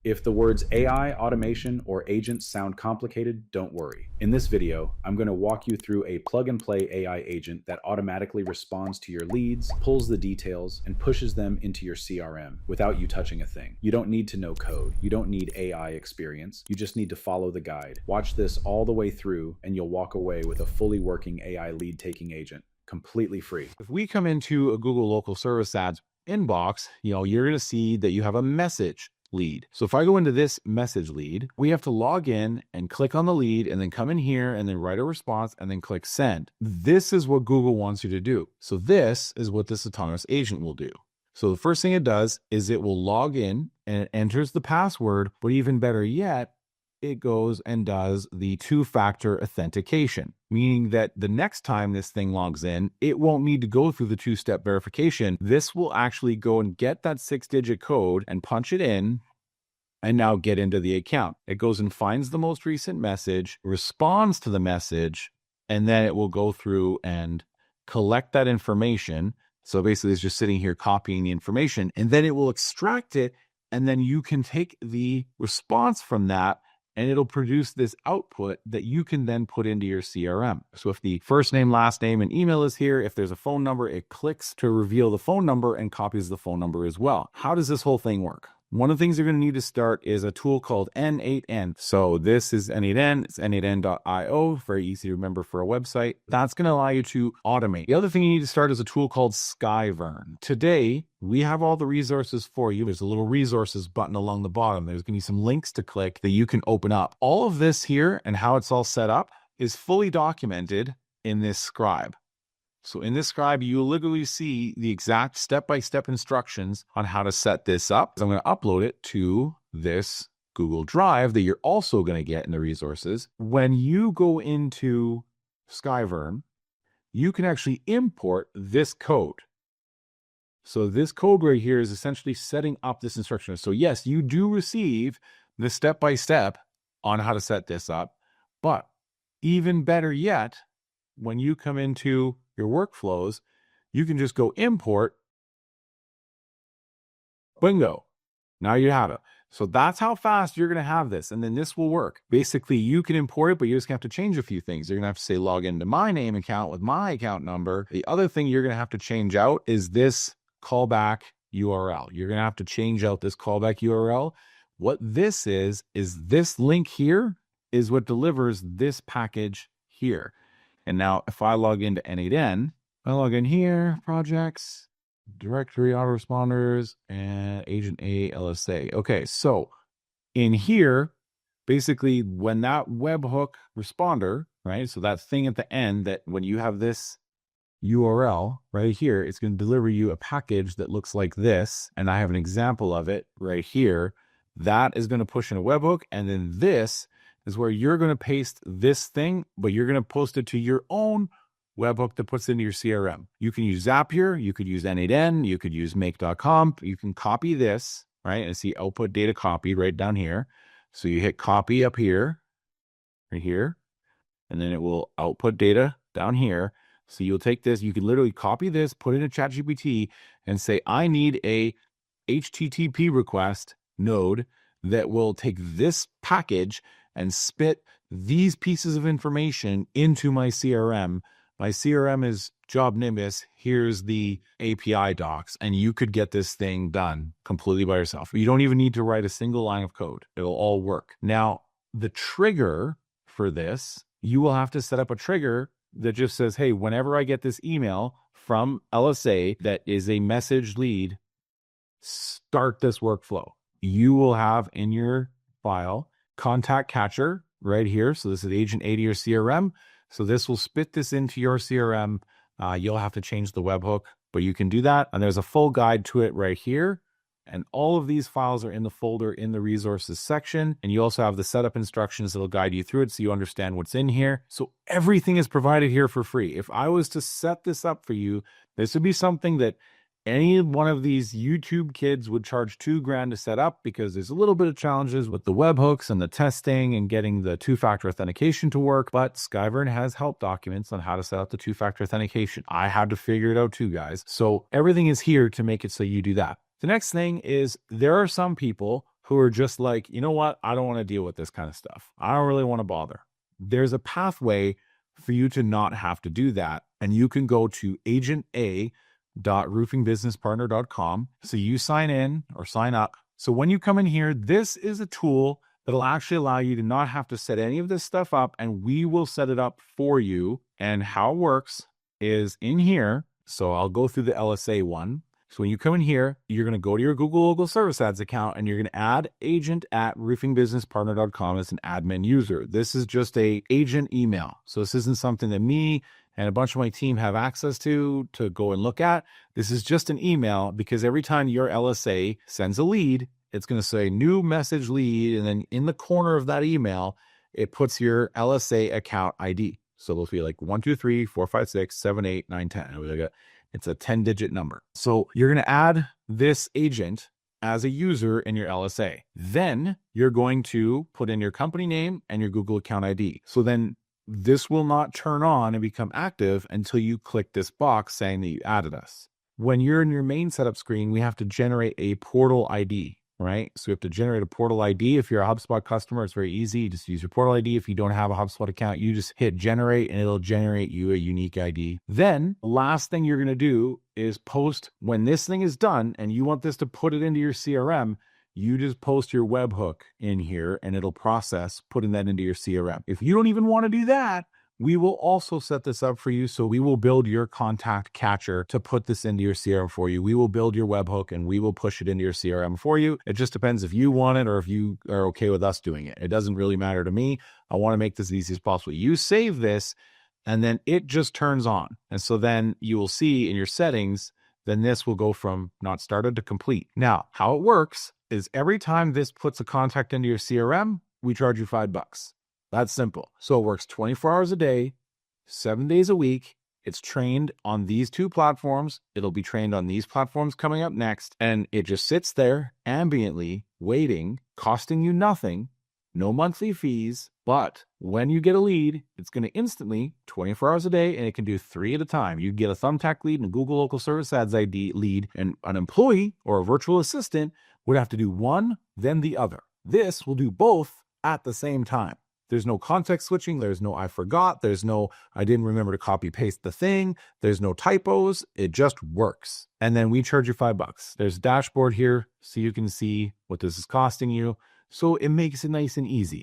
If the words AI, automation, or agents sound complicated, don't worry. In this video, I'm going to walk you through a plug-and-play AI agent that automatically responds to your leads, pulls the details, and pushes them into your CRM without you touching a thing. You don't need to know code. You don't need AI experience. You just need to follow the guide. Watch this all the way through, and you'll walk away with a fully working AI lead-taking agent, completely free. If we come into a Google Local Service Ads inbox, you're going to see that you have a message lead. So if I go into this message lead, we have to log in and click on the lead and then come in here and then write a response and then click send. This is what Google wants you to do. So this is what this autonomous agent will do. So the first thing it does is it will log in and it enters the password, but even better yet, it goes and does the two-factor authentication, meaning that the next time this thing logs in, it won't need to go through the two-step verification. This will actually go and get that 6-digit code and punch it in and now get into the account. It goes and finds the most recent message, responds to the message, and then it will go through and collect that information. So basically it's just sitting here copying the information, and then it will extract it, and then you can take the response from that and it'll produce this output that you can then put into your CRM. So if the first name, last name, and email is here, if there's a phone number, it clicks to reveal the phone number and copies the phone number as well. How does this whole thing work? One of the things you're going to need to start is a tool called N8N. So this is N8N. It's n8n.io. Very easy to remember for a website. That's going to allow you to automate. The other thing you need to start is a tool called Skyvern. Today, we have all the resources for you. There's a little resources button along the bottom. There's going to be some links to click that you can open up. All of this here and how it's all set up is fully documented in this scribe. So in this scribe, you will literally see the exact step-by-step instructions on how to set this up. So I'm going to upload it to this Google Drive that you're also going to get in the resources. When you go into Skyvern, you can actually import this code. So this code right here is essentially setting up this instruction. So yes, you do receive the step-by-step on how to set this up, but even better yet, when you come into your workflows, you can just go import, bingo, now you have it. So that's how fast you're going to have this. And then this will work. Basically, you can import it, but you just have to change a few things. You're going to have to say log into my name account with my account number. The other thing you're going to have to change out is this callback URL. You're going to have to change out this callback URL. What this is this link here is what delivers this package here. And now if I log into N8N, I log in here, projects, directory, autoresponders, and agent A, LSA. Okay, so in here, basically when that webhook responder, right? So that thing at the end that when you have this URL right here, it's going to deliver you a package that looks like this. And I have an example of it right here. That is going to push in a webhook. And then this is where you're going to paste this thing, but you're going to post it to your own webhook that puts it into your CRM. You can use Zapier, you could use N8N, you could use make.com. You can copy this, right? And see output data copied right down here. So you hit copy up here, right here, and then it will output data down here. So you'll take this, you can literally copy this, put it in ChatGPT and say, I need a HTTP request node that will take this package and spit these pieces of information into my CRM. My CRM is JobNimbus. Here's the API docs, and you could get this thing done completely by yourself. You don't even need to write a single line of code. It'll all work. Now, the trigger for this, you will have to set up a trigger that just says, hey, whenever I get this email from LSA that is a message lead, start this workflow. You will have in your file contact catcher right here. So this is agent A to your CRM. So this will spit this into your CRM. You'll have to change the webhook, but you can do that. And there's a full guide to it right here. And all of these files are in the folder in the resources section. And you also have the setup instructions that'll guide you through it so you understand what's in here. So everything is provided here for free. If I was to set this up for you, this would be something that any one of these YouTube kids would charge $2,000 to set up because there's a little bit of challenges with the webhooks and the testing and getting the two-factor authentication to work. But Skyvern has help documents on how to set up the two-factor authentication. I had to figure it out too, guys. So everything is here to make it so you do that. The next thing is there are some people who are just like, you know what? I don't want to deal with this kind of stuff. I don't really want to bother. There's a pathway for you to not have to do that. And you can go to agenta.roofingbusinesspartner.com. So you sign in or sign up. So when you come in here, this is a tool that'll actually allow you to not have to set any of this stuff up, and we will set it up for you. And how it works is in here. So I'll go through the LSA one. So when you come in here, you're going to go to your Google Local Service Ads account and you're going to add agent at roofingbusinesspartner.com as an admin user. This is just a agent email. So this isn't something that me and a bunch of my team have access to go and look at. This is just an email, because every time your LSA sends a lead, it's going to say new message lead. And then in the corner of that email, it puts your LSA account ID. So it'll be like 1, 2, 3, 4, 5, 6, 7, 8, 9, 10. It's a 10-digit number. So you're going to add this agent as a user in your LSA. Then you're going to put in your company name and your Google account ID. So then this will not turn on and become active until you click this box saying that you added us. When you're in your main setup screen, we have to generate a portal ID, right? So we have to generate a portal ID. If you're a HubSpot customer, it's very easy. You just use your portal ID. If you don't have a HubSpot account, you just hit generate and it'll generate you a unique ID. Then the last thing you're going to do is post, when this thing is done and you want this to put it into your CRM, you just post your webhook in here and it'll process putting that into your CRM. If you don't even want to do that, we will also set this up for you. So we will build your contact catcher to put this into your CRM for you. We will build your webhook and we will push it into your CRM for you. It just depends if you want it or if you are okay with us doing it. It doesn't really matter to me. I want to make this as easy as possible. You save this and then it just turns on. And so then you will see in your settings, then this will go from not started to complete. Now, how it works is every time this puts a contact into your CRM, we charge you $5. That's simple. So it works 24 hours a day, 7 days a week. It's trained on these 2 platforms. It'll be trained on these platforms coming up next. And it just sits there ambiently waiting, costing you nothing, no monthly fees. But when you get a lead, it's going to instantly, 24 hours a day, and it can do 3 at a time. You get a Thumbtack lead and a Google Local Service Ads ID lead, and an employee or a virtual assistant would have to do one, then the other. This will do both at the same time. There's no context switching. There's no I forgot. There's no I didn't remember to copy paste the thing. There's no typos. It just works. And then we charge you $5. There's a dashboard here so you can see what this is costing you. So it makes it nice and easy.